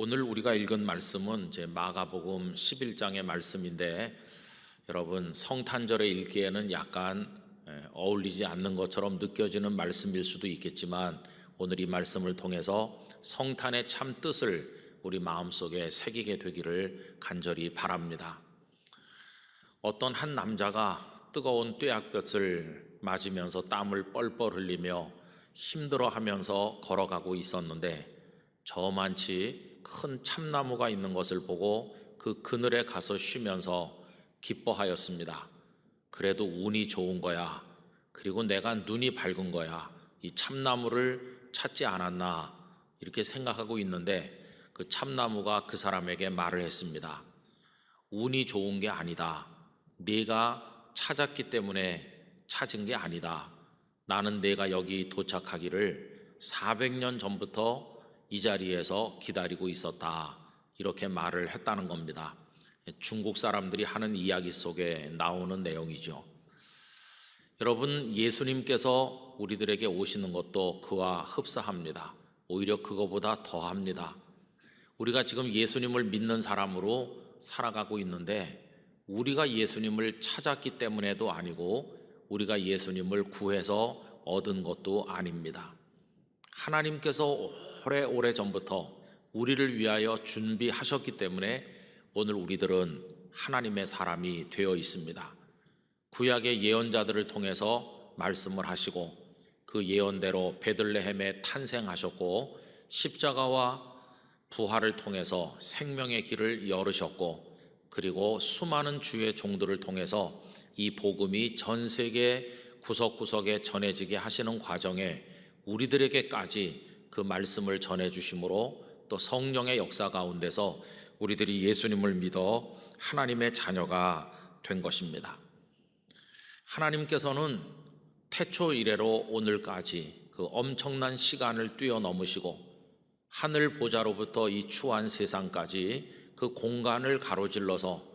오늘 우리가 읽은 말씀은 제 마가복음 11장의 말씀인데, 여러분 성탄절에 읽기에는 약간 어울리지 않는 것처럼 느껴지는 말씀일 수도 있겠지만, 오늘 이 말씀을 통해서 성탄의 참 뜻을 우리 마음속에 새기게 되기를 간절히 바랍니다. 어떤 한 남자가 뜨거운 뙤약볕을 맞으면서 땀을 뻘뻘 흘리며 힘들어하면서 걸어가고 있었는데, 저만치 큰 참나무가 있는 것을 보고 그 그늘에 가서 쉬면서 기뻐하였습니다. 그래도 운이 좋은 거야. 그리고 내가 눈이 밝은 거야. 이 참나무를 찾지 않았나, 이렇게 생각하고 있는데, 그 참나무가 그 사람에게 말을 했습니다. 운이 좋은 게 아니다. 네가 찾았기 때문에 찾은 게 아니다. 나는 네가 여기 도착하기를 400년 전부터 이 자리에서 기다리고 있었다, 이렇게 말을 했다는 겁니다. 중국 사람들이 하는 이야기 속에 나오는 내용이죠. 여러분, 예수님께서 우리들에게 오시는 것도 그와 흡사합니다. 오히려 그거보다 더합니다. 우리가 지금 예수님을 믿는 사람으로 살아가고 있는데, 우리가 예수님을 찾았기 때문에도 아니고 우리가 예수님을 구해서 얻은 것도 아닙니다. 하나님께서 오래 전부터 우리를 위하여 준비하셨기 때문에 오늘 우리들은 하나님의 사람이 되어 있습니다. 구약의 예언자들을 통해서 말씀을 하시고, 그 예언대로 베들레헴에 탄생하셨고, 십자가와 부활을 통해서 생명의 길을 열으셨고, 그리고 수많은 주의 종들을 통해서 이 복음이 전 세계 구석구석에 전해지게 하시는 과정에 우리들에게까지 그 말씀을 전해주심으로, 또 성령의 역사 가운데서 우리들이 예수님을 믿어 하나님의 자녀가 된 것입니다. 하나님께서는 태초 이래로 오늘까지 그 엄청난 시간을 뛰어넘으시고 하늘 보좌로부터 이 추한 세상까지 그 공간을 가로질러서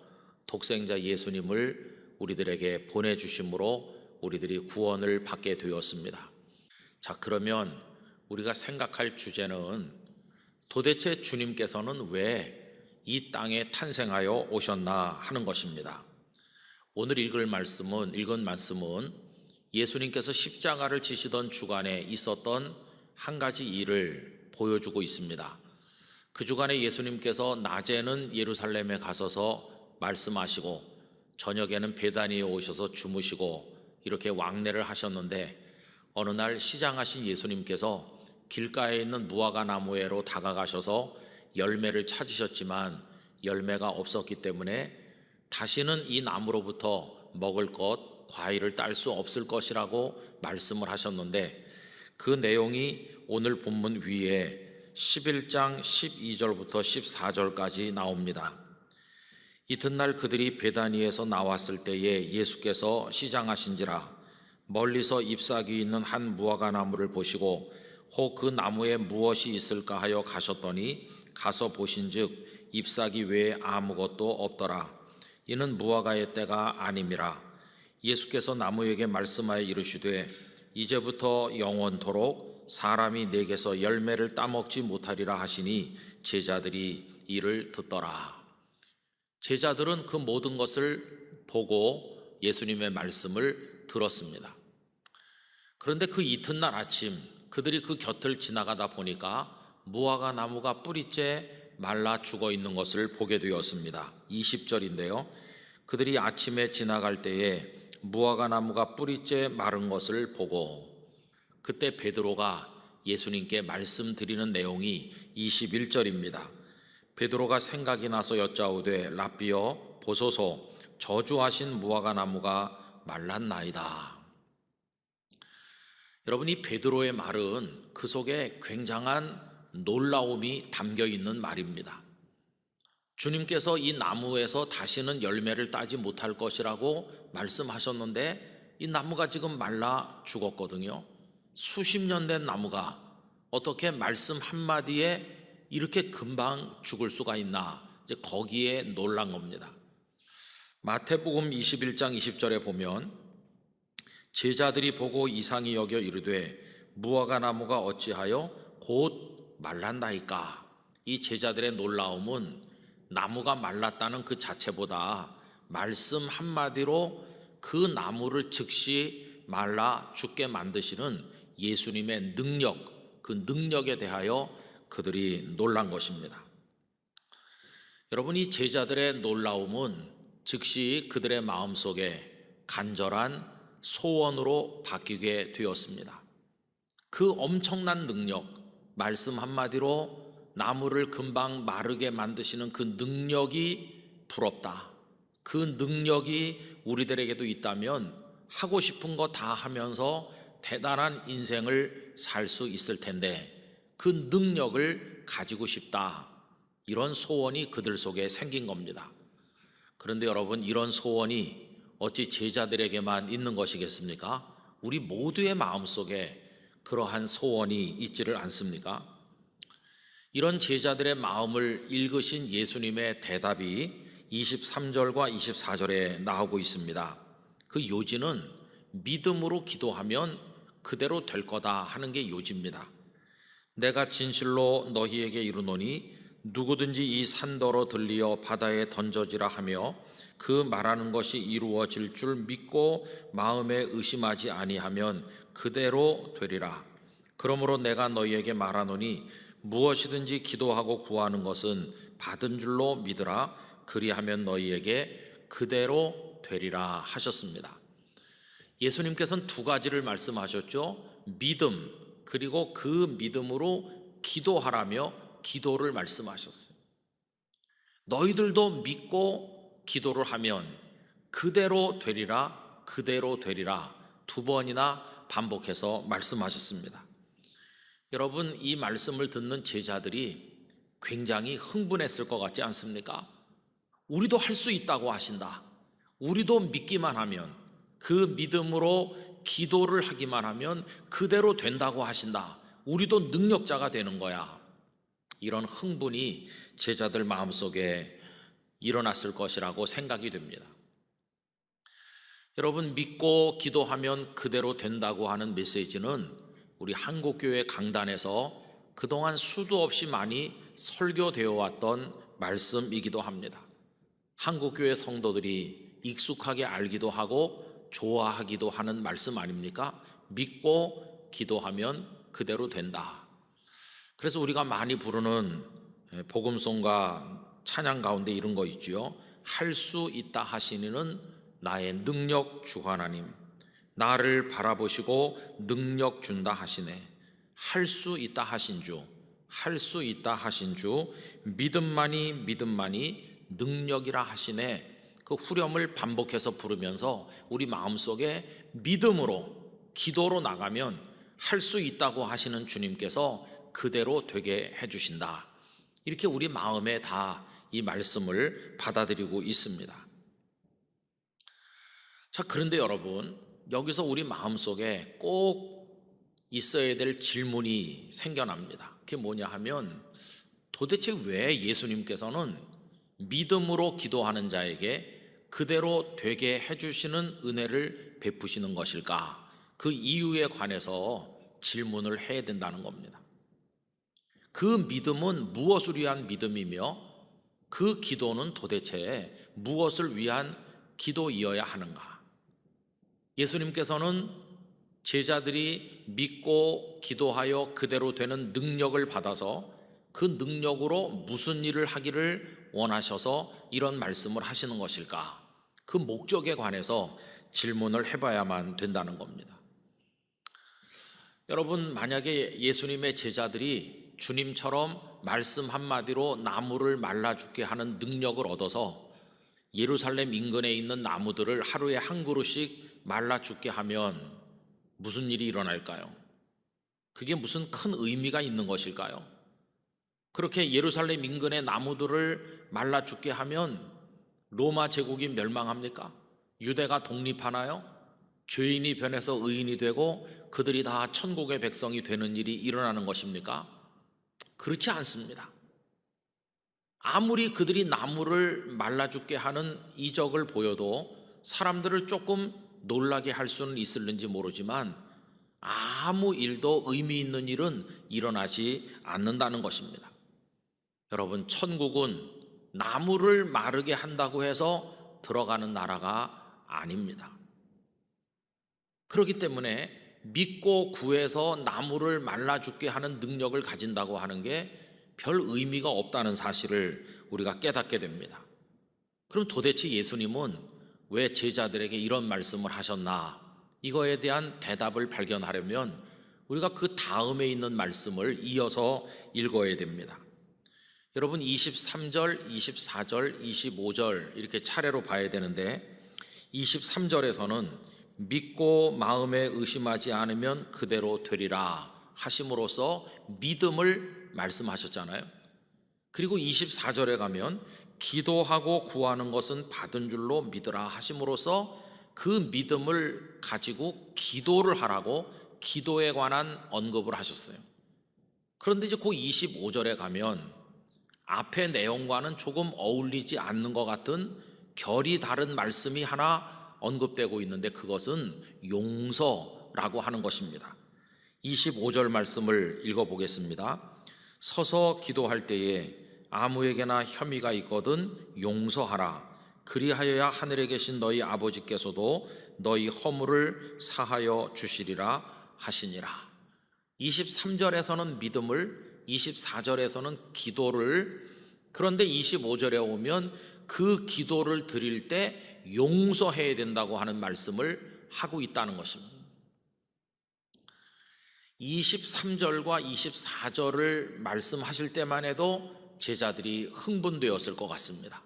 독생자 예수님을 우리들에게 보내주심으로 우리들이 구원을 받게 되었습니다. 자, 그러면 우리가 생각할 주제는, 도대체 주님께서는 왜 이 땅에 탄생하여 오셨나 하는 것입니다. 오늘 읽은 말씀은 예수님께서 십자가를 지시던 주간에 있었던 한 가지 일을 보여주고 있습니다. 그 주간에 예수님께서 낮에는 예루살렘에 가셔서 말씀하시고, 저녁에는 베다니에 오셔서 주무시고, 이렇게 왕래를 하셨는데, 어느 날 시장하신 예수님께서 길가에 있는 무화과 나무에로 다가가셔서 열매를 찾으셨지만 열매가 없었기 때문에 다시는 이 나무로부터 먹을 것, 과일을 딸 수 없을 것이라고 말씀을 하셨는데, 그 내용이 오늘 본문 위에 11장 12절부터 14절까지 나옵니다. 이튿날 그들이 베다니에서 나왔을 때에 예수께서 시장하신지라 멀리서 잎사귀 있는 한 무화과 나무를 보시고 혹 그 나무에 무엇이 있을까 하여 가셨더니, 가서 보신즉 잎사귀 외에 아무것도 없더라. 이는 무화과의 때가 아님이라. 예수께서 나무에게 말씀하여 이르시되, 이제부터 영원토록 사람이 내게서 열매를 따먹지 못하리라 하시니 제자들이 이를 듣더라. 제자들은 그 모든 것을 보고 예수님의 말씀을 들었습니다. 그런데 그 이튿날 아침 그들이 그 곁을 지나가다 보니까 무화과 나무가 뿌리째 말라 죽어 있는 것을 보게 되었습니다. 20절인데요. 그들이 아침에 지나갈 때에 무화과 나무가 뿌리째 마른 것을 보고, 그때 베드로가 예수님께 말씀드리는 내용이 21절입니다. 베드로가 생각이 나서 여짜오되, 랍비여 보소서, 저주하신 무화과 나무가 말랐나이다. 여러분, 이 베드로의 말은 그 속에 굉장한 놀라움이 담겨 있는 말입니다. 주님께서 이 나무에서 다시는 열매를 따지 못할 것이라고 말씀하셨는데, 이 나무가 지금 말라 죽었거든요. 수십 년 된 나무가 어떻게 말씀 한마디에 이렇게 금방 죽을 수가 있나, 이제 거기에 놀란 겁니다. 마태복음 21장 20절에 보면, 제자들이 보고 이상히 여겨 이르되 무화과 나무가 어찌하여 곧 말랐나이까. 이 제자들의 놀라움은 나무가 말랐다는 그 자체보다 말씀 한마디로 그 나무를 즉시 말라 죽게 만드시는 예수님의 능력, 그 능력에 대하여 그들이 놀란 것입니다. 여러분, 이 제자들의 놀라움은 즉시 그들의 마음속에 간절한 소원으로 바뀌게 되었습니다. 그 엄청난 능력, 말씀 한마디로 나무를 금방 마르게 만드시는 그 능력이 부럽다. 그 능력이 우리들에게도 있다면 하고 싶은 거 다 하면서 대단한 인생을 살 수 있을 텐데 그 능력을 가지고 싶다. 이런 소원이 그들 속에 생긴 겁니다. 그런데 여러분, 이런 소원이 어찌 제자들에게만 있는 것이겠습니까? 우리 모두의 마음속에 그러한 소원이 있지를 않습니까? 이런 제자들의 마음을 읽으신 예수님의 대답이 23절과 24절에 나오고 있습니다. 그 요지는 믿음으로 기도하면 그대로 될 거다 하는 게 요지입니다. 내가 진실로 너희에게 이르노니 누구든지 이 산더러 들리어 바다에 던져지라 하며 그 말하는 것이 이루어질 줄 믿고 마음에 의심하지 아니하면 그대로 되리라. 그러므로 내가 너희에게 말하노니 무엇이든지 기도하고 구하는 것은 받은 줄로 믿으라. 그리하면 너희에게 그대로 되리라 하셨습니다. 예수님께서는 두 가지를 말씀하셨죠. 믿음, 그리고 그 믿음으로 기도하라며 기도를 말씀하셨어요. 너희들도 믿고 기도를 하면 그대로 되리라, 그대로 되리라 두 번이나 반복해서 말씀하셨습니다. 여러분, 이 말씀을 듣는 제자들이 굉장히 흥분했을 것 같지 않습니까? 우리도 할 수 있다고 하신다. 우리도 믿기만 하면, 그 믿음으로 기도를 하기만 하면 그대로 된다고 하신다. 우리도 능력자가 되는 거야. 이런 흥분이 제자들 마음속에 일어났을 것이라고 생각이 됩니다. 여러분, 믿고 기도하면 그대로 된다고 하는 메시지는 우리 한국교회 강단에서 그동안 수도 없이 많이 설교되어 왔던 말씀이기도 합니다. 한국교회 성도들이 익숙하게 알기도 하고 좋아하기도 하는 말씀 아닙니까? 믿고 기도하면 그대로 된다. 그래서 우리가 많이 부르는 복음송과 찬양 가운데 이런 거 있죠. 할 수 있다 하시니는 나의 능력 주 하나님, 나를 바라보시고 능력 준다 하시네. 할 수 있다 하신 주, 할 수 있다 하신 주, 믿음만이 능력이라 하시네. 그 후렴을 반복해서 부르면서 우리 마음속에 믿음으로 기도로 나가면 할 수 있다고 하시는 주님께서 그대로 되게 해주신다. 이렇게 우리 마음에 다 이 말씀을 받아들이고 있습니다. 자, 그런데 여러분, 여기서 우리 마음속에 꼭 있어야 될 질문이 생겨납니다. 그게 뭐냐 하면 도대체 왜 예수님께서는 믿음으로 기도하는 자에게 그대로 되게 해주시는 은혜를 베푸시는 것일까? 그 이유에 관해서 질문을 해야 된다는 겁니다. 그 믿음은 무엇을 위한 믿음이며 그 기도는 도대체 무엇을 위한 기도이어야 하는가? 예수님께서는 제자들이 믿고 기도하여 그대로 되는 능력을 받아서 그 능력으로 무슨 일을 하기를 원하셔서 이런 말씀을 하시는 것일까? 그 목적에 관해서 질문을 해봐야만 된다는 겁니다. 여러분, 만약에 예수님의 제자들이 주님처럼 말씀 한마디로 나무를 말라 죽게 하는 능력을 얻어서 예루살렘 인근에 있는 나무들을 하루에 한 그루씩 말라 죽게 하면 무슨 일이 일어날까요? 그게 무슨 큰 의미가 있는 것일까요? 그렇게 예루살렘 인근의 나무들을 말라 죽게 하면 로마 제국이 멸망합니까? 유대가 독립하나요? 죄인이 변해서 의인이 되고 그들이 다 천국의 백성이 되는 일이 일어나는 것입니까? 그렇지 않습니다. 아무리 그들이 나무를 말라 죽게 하는 이적을 보여도 사람들을 조금 놀라게 할 수는 있을는지 모르지만 아무 일도 의미 있는 일은 일어나지 않는다는 것입니다. 여러분, 천국은 나무를 마르게 한다고 해서 들어가는 나라가 아닙니다. 그렇기 때문에 믿고 구해서 나무를 말라 죽게 하는 능력을 가진다고 하는 게 별 의미가 없다는 사실을 우리가 깨닫게 됩니다. 그럼 도대체 예수님은 왜 제자들에게 이런 말씀을 하셨나? 이거에 대한 대답을 발견하려면 우리가 그 다음에 있는 말씀을 이어서 읽어야 됩니다. 여러분, 23절, 24절, 25절 이렇게 차례로 봐야 되는데, 23절에서는 믿고 마음에 의심하지 않으면 그대로 되리라 하심으로써 믿음을 말씀하셨잖아요. 그리고 24절에 가면 기도하고 구하는 것은 받은 줄로 믿으라 하심으로써 그 믿음을 가지고 기도를 하라고 기도에 관한 언급을 하셨어요. 그런데 이제 그 25절에 가면 앞의 내용과는 조금 어울리지 않는 것 같은 결이 다른 말씀이 하나 언급되고 있는데, 그것은 용서라고 하는 것입니다. 25절 말씀을 읽어보겠습니다. 서서 기도할 때에 아무에게나 혐의가 있거든 용서하라. 그리하여야 하늘에 계신 너희 아버지께서도 너희 허물을 사하여 주시리라 하시니라. 23절에서는 믿음을, 24절에서는 기도를, 그런데 25절에 오면 그 기도를 드릴 때 용서해야 된다고 하는 말씀을 하고 있다는 것입니다. 23절과 24절을 말씀하실 때만 해도 제자들이 흥분되었을 것 같습니다.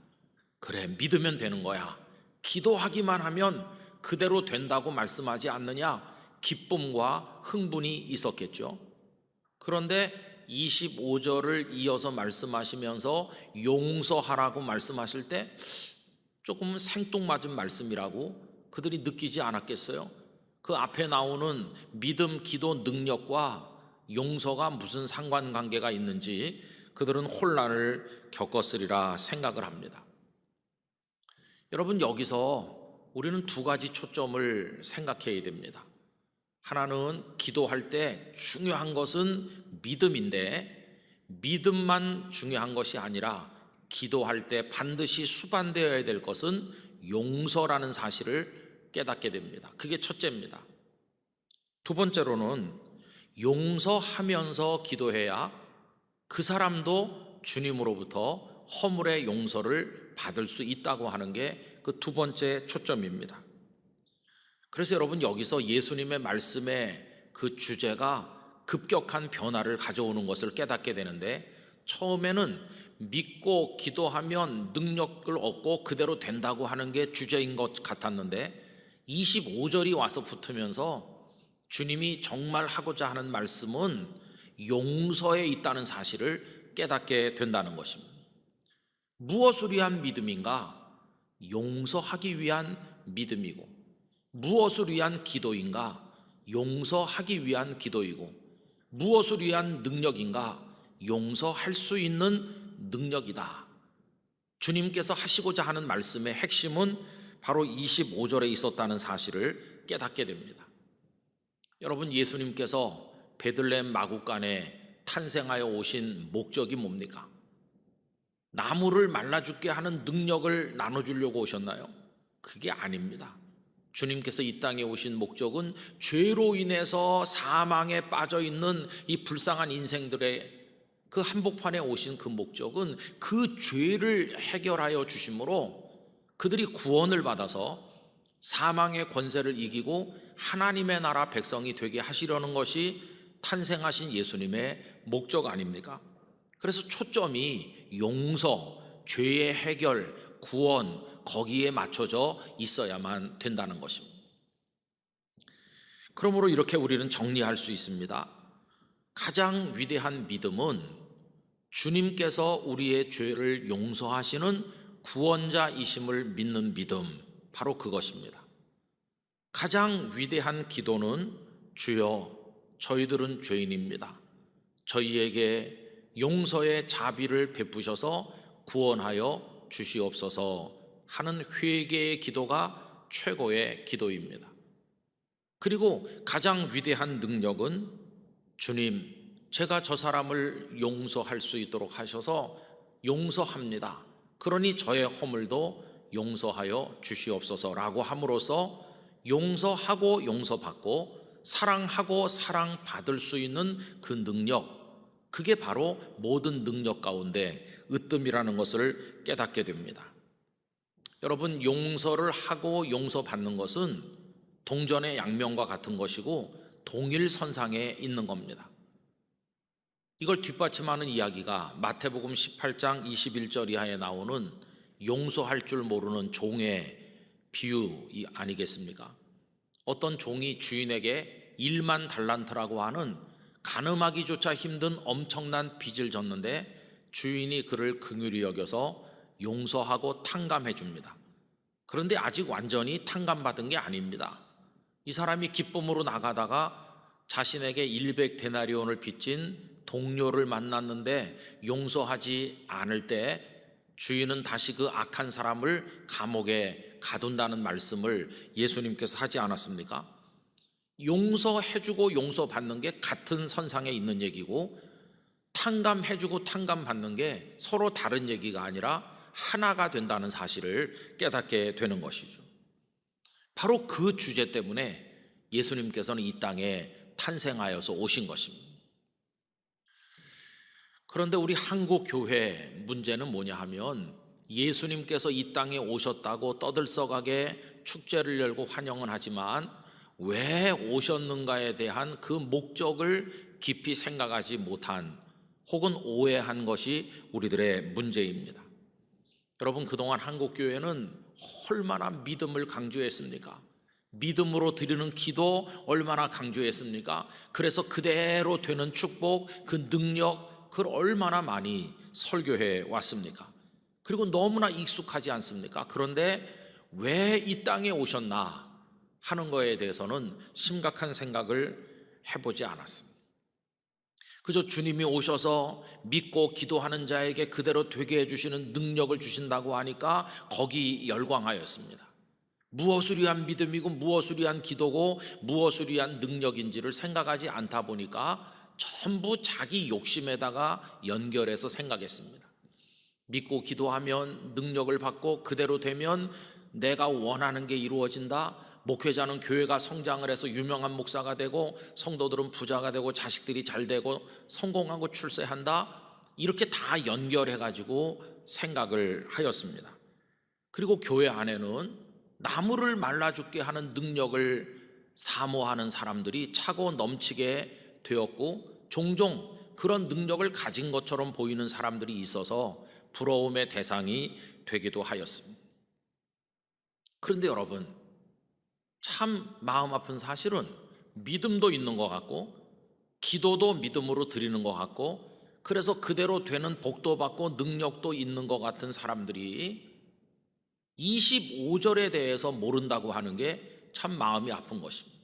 그래, 믿으면 되는 거야, 기도하기만 하면 그대로 된다고 말씀하지 않느냐, 기쁨과 흥분이 있었겠죠. 그런데 25절을 이어서 말씀하시면서 용서하라고 말씀하실 때 조금 생뚱맞은 말씀이라고 그들이 느끼지 않았겠어요? 그 앞에 나오는 믿음, 기도 능력과 용서가 무슨 상관관계가 있는지 그들은 혼란을 겪었으리라 생각을 합니다. 여러분, 여기서 우리는 두 가지 초점을 생각해야 됩니다. 하나는 기도할 때 중요한 것은 믿음인데, 믿음만 중요한 것이 아니라 기도할 때 반드시 수반되어야 될 것은 용서라는 사실을 깨닫게 됩니다. 그게 첫째입니다. 두 번째로는 용서하면서 기도해야 그 사람도 주님으로부터 허물의 용서를 받을 수 있다고 하는 게 그 두 번째 초점입니다. 그래서 여러분, 여기서 예수님의 말씀의 그 주제가 급격한 변화를 가져오는 것을 깨닫게 되는데, 처음에는 믿고 기도하면 능력을 얻고 그대로 된다고 하는 게 주제인 것 같았는데 25절이 와서 붙으면서 주님이 정말 하고자 하는 말씀은 용서에 있다는 사실을 깨닫게 된다는 것입니다. 무엇을 위한 믿음인가? 용서하기 위한 믿음이고, 무엇을 위한 기도인가? 용서하기 위한 기도이고, 무엇을 위한 능력인가? 용서할 수 있는 능력이다. 주님께서 하시고자 하는 말씀의 핵심은 바로 25절에 있었다는 사실을 깨닫게 됩니다. 여러분, 예수님께서 베들레헴 마구간에 탄생하여 오신 목적이 뭡니까? 나무를 말라 죽게 하는 능력을 나눠주려고 오셨나요? 그게 아닙니다. 주님께서 이 땅에 오신 목적은 죄로 인해서 사망에 빠져 있는 이 불쌍한 인생들의 그 한복판에 오신 그 목적은 그 죄를 해결하여 주심으로 그들이 구원을 받아서 사망의 권세를 이기고 하나님의 나라 백성이 되게 하시려는 것이 탄생하신 예수님의 목적 아닙니까? 그래서 초점이 용서, 죄의 해결, 구원, 거기에 맞춰져 있어야만 된다는 것입니다. 그러므로 이렇게 우리는 정리할 수 있습니다. 가장 위대한 믿음은 주님께서 우리의 죄를 용서하시는 구원자이심을 믿는 믿음, 바로 그것입니다. 가장 위대한 기도는 주여, 저희들은 죄인입니다. 저희에게 용서의 자비를 베푸셔서 구원하여 주시옵소서 하는 회개의 기도가 최고의 기도입니다. 그리고 가장 위대한 능력은 주님, 제가 저 사람을 용서할 수 있도록 하셔서 용서합니다. 그러니 저의 허물도 용서하여 주시옵소서라고 함으로써 용서하고 용서받고 사랑하고 사랑받을 수 있는 그 능력, 그게 바로 모든 능력 가운데 으뜸이라는 것을 깨닫게 됩니다. 여러분, 용서를 하고 용서받는 것은 동전의 양면과 같은 것이고 동일선상에 있는 겁니다. 이걸 뒷받침하는 이야기가 마태복음 18장 21절 이하에 나오는 용서할 줄 모르는 종의 비유 아니겠습니까? 어떤 종이 주인에게 1만 달란트라고 하는 가늠하기조차 힘든 엄청난 빚을 졌는데 주인이 그를 긍휼히 여겨서 용서하고 탕감해 줍니다. 그런데 아직 완전히 탕감받은 게 아닙니다. 이 사람이 기쁨으로 나가다가 자신에게 100데나리온을 빚진 동료를 만났는데 용서하지 않을 때 주인은 다시 그 악한 사람을 감옥에 가둔다는 말씀을 예수님께서 하지 않았습니까? 용서해주고 용서받는 게 같은 선상에 있는 얘기고, 탕감해주고 탕감받는 게 서로 다른 얘기가 아니라 하나가 된다는 사실을 깨닫게 되는 것이죠. 바로 그 주제 때문에 예수님께서는 이 땅에 탄생하여서 오신 것입니다. 그런데 우리 한국 교회 문제는 뭐냐 하면, 예수님께서 이 땅에 오셨다고 떠들썩하게 축제를 열고 환영은 하지만 왜 오셨는가에 대한 그 목적을 깊이 생각하지 못한 혹은 오해한 것이 우리들의 문제입니다. 여러분, 그동안 한국 교회는 얼마나 믿음을 강조했습니까? 믿음으로 드리는 기도 얼마나 강조했습니까? 그래서 그대로 되는 축복, 그 능력, 그걸 얼마나 많이 설교해 왔습니까? 그리고 너무나 익숙하지 않습니까? 그런데 왜 이 땅에 오셨나 하는 거에 대해서는 심각한 생각을 해보지 않았습니다. 그저 주님이 오셔서 믿고 기도하는 자에게 그대로 되게 해주시는 능력을 주신다고 하니까 거기 열광하였습니다. 무엇을 위한 믿음이고 무엇을 위한 기도고 무엇을 위한 능력인지를 생각하지 않다 보니까 전부 자기 욕심에다가 연결해서 생각했습니다. 믿고 기도하면 능력을 받고 그대로 되면 내가 원하는 게 이루어진다. 목회자는 교회가 성장을 해서 유명한 목사가 되고 성도들은 부자가 되고 자식들이 잘 되고 성공하고 출세한다. 이렇게 다 연결해가지고 생각을 하였습니다. 그리고 교회 안에는 나무를 말라 죽게 하는 능력을 사모하는 사람들이 차고 넘치게 되었고, 종종 그런 능력을 가진 것처럼 보이는 사람들이 있어서 부러움의 대상이 되기도 하였습니다. 그런데 여러분, 참 마음 아픈 사실은 믿음도 있는 것 같고 기도도 믿음으로 드리는 것 같고 그래서 그대로 되는 복도 받고 능력도 있는 것 같은 사람들이 25절에 대해서 모른다고 하는 게 참 마음이 아픈 것입니다.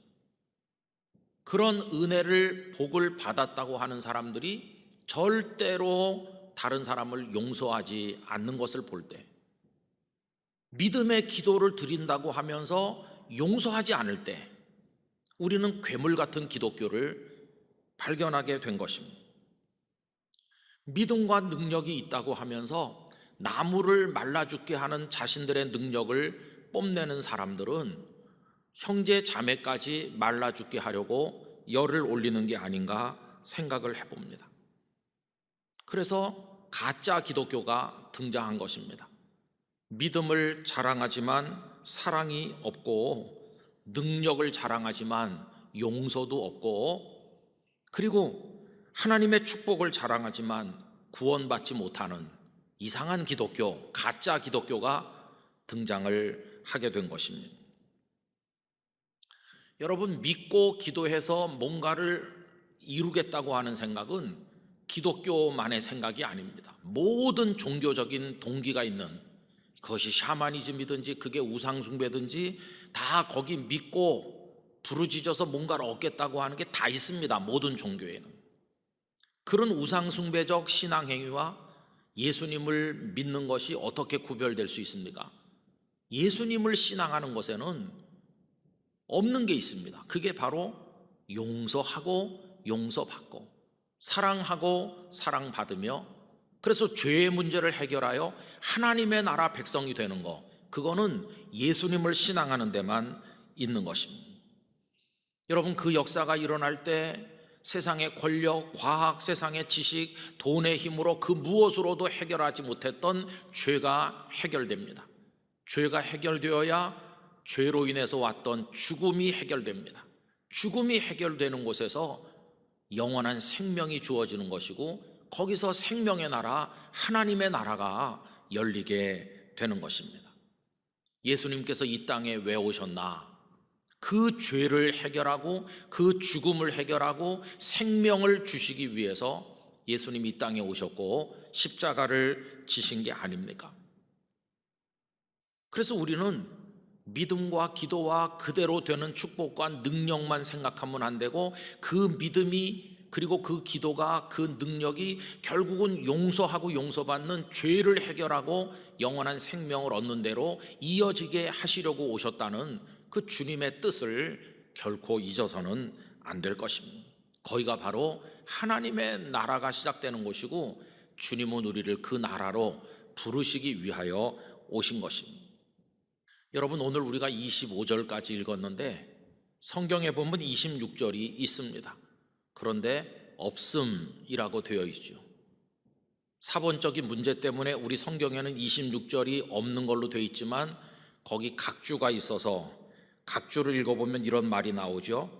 그런 은혜를 복을 받았다고 하는 사람들이 절대로 다른 사람을 용서하지 않는 것을 볼 때, 믿음의 기도를 드린다고 하면서 용서하지 않을 때 우리는 괴물 같은 기독교를 발견하게 된 것입니다. 믿음과 능력이 있다고 하면서 나무를 말라 죽게 하는 자신들의 능력을 뽐내는 사람들은 형제 자매까지 말라 죽게 하려고 열을 올리는 게 아닌가 생각을 해봅니다. 그래서 가짜 기독교가 등장한 것입니다. 믿음을 자랑하지만 사랑이 없고, 능력을 자랑하지만 용서도 없고, 그리고 하나님의 축복을 자랑하지만 구원받지 못하는 이상한 기독교, 가짜 기독교가 등장을 하게 된 것입니다. 여러분, 믿고 기도해서 뭔가를 이루겠다고 하는 생각은 기독교만의 생각이 아닙니다. 모든 종교적인 동기가 있는, 그것이 샤머니즘이든지 그게 우상숭배든지 다 거기 믿고 부르짖어서 뭔가를 얻겠다고 하는 게 다 있습니다. 모든 종교에는. 그런 우상숭배적 신앙행위와 예수님을 믿는 것이 어떻게 구별될 수 있습니까? 예수님을 신앙하는 것에는 없는 게 있습니다. 그게 바로 용서하고 용서받고 사랑하고 사랑받으며 그래서 죄의 문제를 해결하여 하나님의 나라 백성이 되는 거, 그거는 예수님을 신앙하는 데만 있는 것입니다. 여러분, 그 역사가 일어날 때 세상의 권력, 과학, 세상의 지식, 돈의 힘으로 그 무엇으로도 해결하지 못했던 죄가 해결됩니다. 죄가 해결되어야 죄로 인해서 왔던 죽음이 해결됩니다. 죽음이 해결되는 곳에서 영원한 생명이 주어지는 것이고, 거기서 생명의 나라, 하나님의 나라가 열리게 되는 것입니다. 예수님께서 이 땅에 왜 오셨나? 그 죄를 해결하고 그 죽음을 해결하고 생명을 주시기 위해서 예수님이 이 땅에 오셨고 십자가를 지신 게 아닙니까? 그래서 우리는 믿음과 기도와 그대로 되는 축복과 능력만 생각하면 안 되고, 그 믿음이, 그리고 그 기도가, 그 능력이 결국은 용서하고 용서받는 죄를 해결하고 영원한 생명을 얻는 대로 이어지게 하시려고 오셨다는 그 주님의 뜻을 결코 잊어서는 안 될 것입니다. 거기가 바로 하나님의 나라가 시작되는 곳이고, 주님은 우리를 그 나라로 부르시기 위하여 오신 것입니다. 여러분, 오늘 우리가 25절까지 읽었는데 성경에 보면 26절이 있습니다. 그런데 없음이라고 되어 있죠. 사본적인 문제 때문에 우리 성경에는 26절이 없는 걸로 되어 있지만, 거기 각주가 있어서 각주를 읽어보면 이런 말이 나오죠.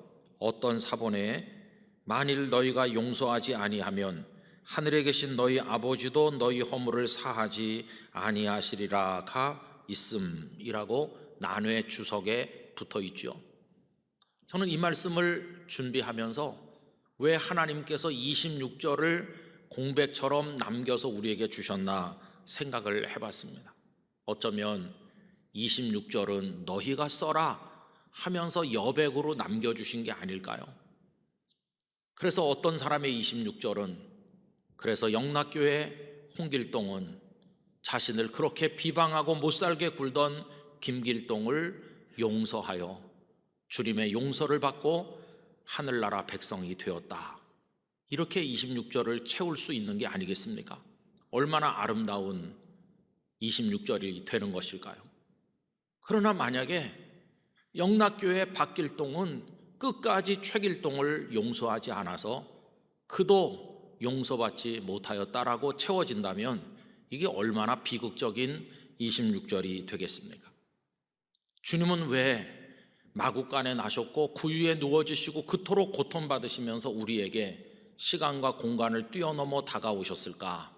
어떤 사본에 만일 너희가 용서하지 아니하면 하늘에 계신 너희 아버지도 너희 허물을 사하지 아니하시리라가 있음이라고 난회 주석에 붙어 있죠. 저는 이 말씀을 준비하면서 왜 하나님께서 26절을 공백처럼 남겨서 우리에게 주셨나 생각을 해봤습니다. 어쩌면 26절은 너희가 써라 하면서 여백으로 남겨주신 게 아닐까요? 그래서 어떤 사람의 26절은, 그래서 영락교회 홍길동은 자신을 그렇게 비방하고 못살게 굴던 김길동을 용서하여 주님의 용서를 받고 하늘나라 백성이 되었다, 이렇게 26절을 채울 수 있는 게 아니겠습니까? 얼마나 아름다운 26절이 되는 것일까요? 그러나 만약에 영락교회 박길동은 끝까지 최길동을 용서하지 않아서 그도 용서받지 못하였다라고 채워진다면 이게 얼마나 비극적인 26절이 되겠습니까? 주님은 왜 마구간에 나셨고 구유에 누워지시고 그토록 고통받으시면서 우리에게 시간과 공간을 뛰어넘어 다가오셨을까?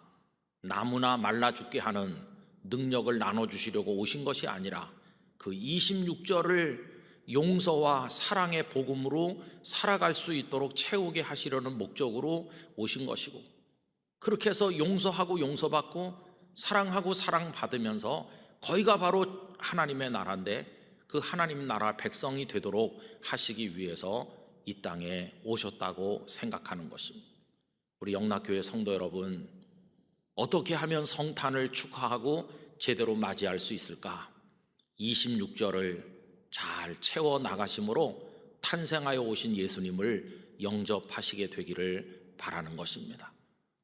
나무나 말라 죽게 하는 능력을 나눠주시려고 오신 것이 아니라 그 26절을 용서와 사랑의 복음으로 살아갈 수 있도록 채우게 하시려는 목적으로 오신 것이고, 그렇게 해서 용서하고 용서받고 사랑하고 사랑받으면서 거기가 바로 하나님의 나라인데, 그 하나님 나라 백성이 되도록 하시기 위해서 이 땅에 오셨다고 생각하는 것입니다. 우리 영락교회 성도 여러분, 어떻게 하면 성탄을 축하하고 제대로 맞이할 수 있을까? 26절을 잘 채워 나가심으로 탄생하여 오신 예수님을 영접하시게 되기를 바라는 것입니다.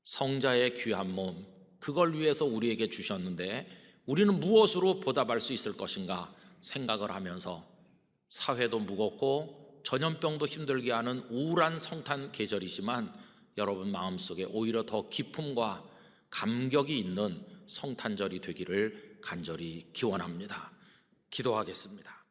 성자의 귀한 몸, 그걸 위해서 우리에게 주셨는데 우리는 무엇으로 보답할 수 있을 것인가 생각을 하면서, 사회도 무겁고 전염병도 힘들게 하는 우울한 성탄 계절이지만 여러분 마음속에 오히려 더 기쁨과 감격이 있는 성탄절이 되기를 간절히 기원합니다. 기도하겠습니다.